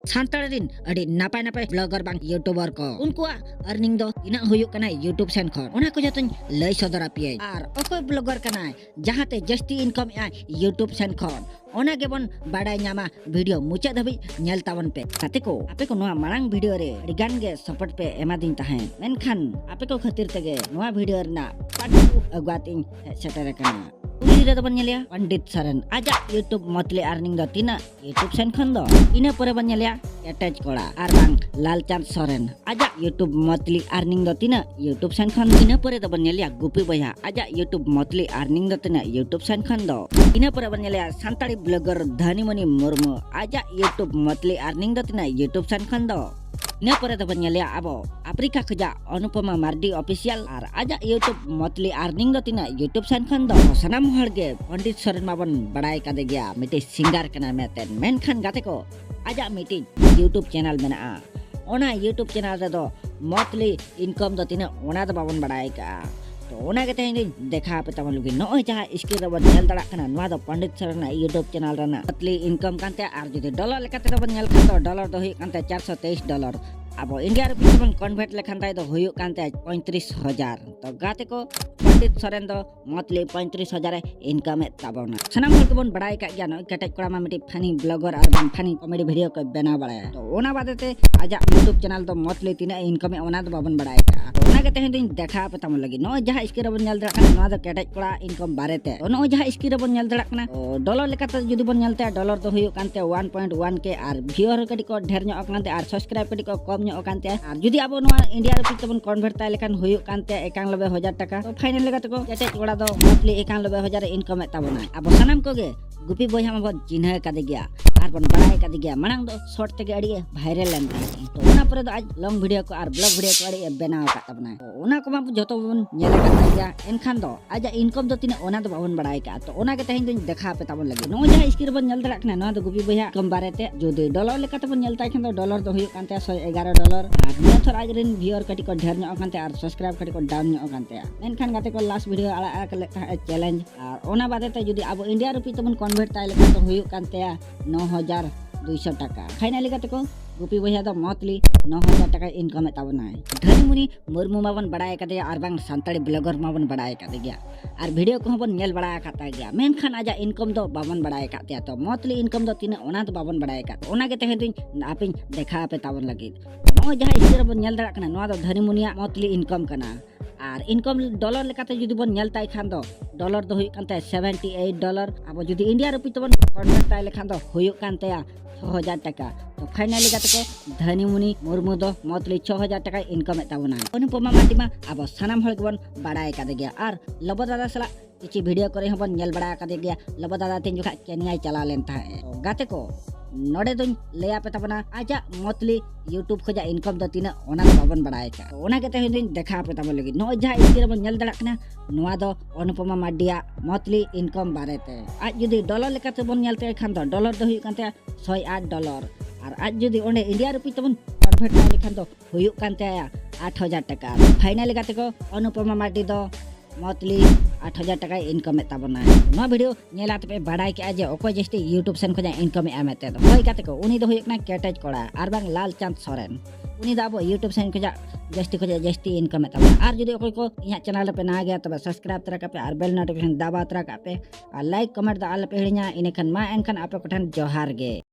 Santar rin adi napai blogger bang youtuber ko unkuwa earning do tina huyuk kana YouTube sen khon ona ko jotun lay sodor apiye ar okoy blogger kana jahate jasti income ya YouTube sen khon ona gebon badai nyama video mucha dhabi nyel tabon pe kate ko ape ko noa marang video re adi gan ge support pe emadin tahen menkhan ape ko khatir tege noa video na patu agwating setere kana Uli da banyalia Pandit Soren aja YouTube monthly earning do tina YouTube sen khon do ina pore banyalia attach kola ar bang Lalchand Soren aja YouTube monthly earning do tina YouTube sen khon ina pore da banyalia Gupi Boyha aja YouTube monthly earning do tina YouTube sen khon do ina pore banyalia Santali blogger Dhanimani Murmu aja YouTube monthly earning do tina YouTube sen khon do ina pore da banyalia abo Afrika khaja Anupama Mardi official ar aja YouTube monthly earning do tina YouTube sen khon do sanam horge Pandit Soren mabon badai kade gya mite singer kana meten menkhan gate ko aja mite YouTube channel mena ona YouTube channel do monthly income do tina ona do babon badai ka to ona kete hindi dekha pe tamon lugi no jaha skill do nyel dara kana noa do Pandit Soren YouTube channel rana monthly income kante ar jodi dollar lekate do nyel kan do dollar do hi kante $423 abo India rupiah pun convert lekhan tay do huyuk kante 35,000 to gate ko Pandit Soren do monthly 35,000 income tabona sanam hol kebon badai ka gya no ketek kora ma miti funny blogger ar funny comedy video ko bena badaya to ona badete aja YouTube channel do monthly tina income ona do babon badai ka to ona kete hin dekha pe tamon lagi no jaha skill bon nyal dara kana no do ketek kora income barete to no jaha skill bon nyal dara kana dollar lekate judi bon nyal ta dollar do huyuk kante 1.1k ar viewer kadi ko dher nyok kante ar subscribe kadi ko kom nyok kante ar judi abo no India rupiah bon convert tay lekhan huyuk kante 91,000 taka to final lekate ko ketek kora do monthly 91,000 income tabona abo sanam ko ge Gupi Boyha mabon jinha kade gya ar bon badai kade gya manang do short tege adi viral len to ona pore do aj long video ko ar blog video ko adi benaw ka tabna to ona ko ma joto bon nyela ka gya enkhan do aja income do tina ona do babon badai ka to ona ke tehin do dekha pe tabon lagi no jaha skill bon nyel dara kana no do Gupi Boyha kom barete jodi dollar lekate bon nyel tay khan do dollar do huyuk kante $111 ar nethor aj rin viewer kati ko dher nyok kante ar subscribe kati ko down nyok kante menkhan gate ko last video ala ala challenge ar ona badete jodi abo India rupiah tabon convert tay lekhan do huyuk kante 9,200 taka finally gate ko Gupi Boyha do monthly 9,000 taka income tabona Dhanimani Murmu mabon badai kate ar bang Santali blogger mabon badai kate gya ar video ko bon nyel badai kata gya menkhan aja income do babon badai kate to monthly income do tina ona do babon badai kate ona ke tehin apin dekha pe tabon lagi no jaha skill bon nyel dara kana no do Dhanimani monthly income kana ar income dollar lekate judi bon nyel tay khan do dollar do huyuk kante $78 abo judi India rupiah tabon convert tay lekhan do huyuk kante 6,000 taka to finally gate ko Dhanimani Murmu do monthly 6,000 taka income tabona Anupama Mardi ma abo sanam hol gebon badai kade gya ar lobo dada sala kichi video kore hobon nyel bada kade gya lobo dada tin jukha Kenya chala len tha to gate ko node do leya pe tabona aja monthly YouTube khoja income do tina ona do babon badai ka ona kete hin dekha pe tabon lagi no jaha skill bon nyel dara kana noa do Anupama Mardi monthly income barete aj judi dollar lekate bon nyel te khan do dollar do huyuk kante $108 ar aj judi onde India rupiah tabon convert tay lekhan do huyuk kante 8,000 taka finally gate ko Anupama Mardi do monthly 8,000 taka income tabona no video nyela tepe badai ke aje okoy jesti YouTube sen khoja income amete do hoy gate ko uni do huyuk na ketaj kora ar bang Lalchand Soren uni da abo YouTube sen khoja jesti income tabona ar jodi okoy ko inya channel pe na gaya tobe subscribe tara kape ar bell notification daba tara kape ar like comment da al pe hinya inekhan ma enkhan ape kothan johar ge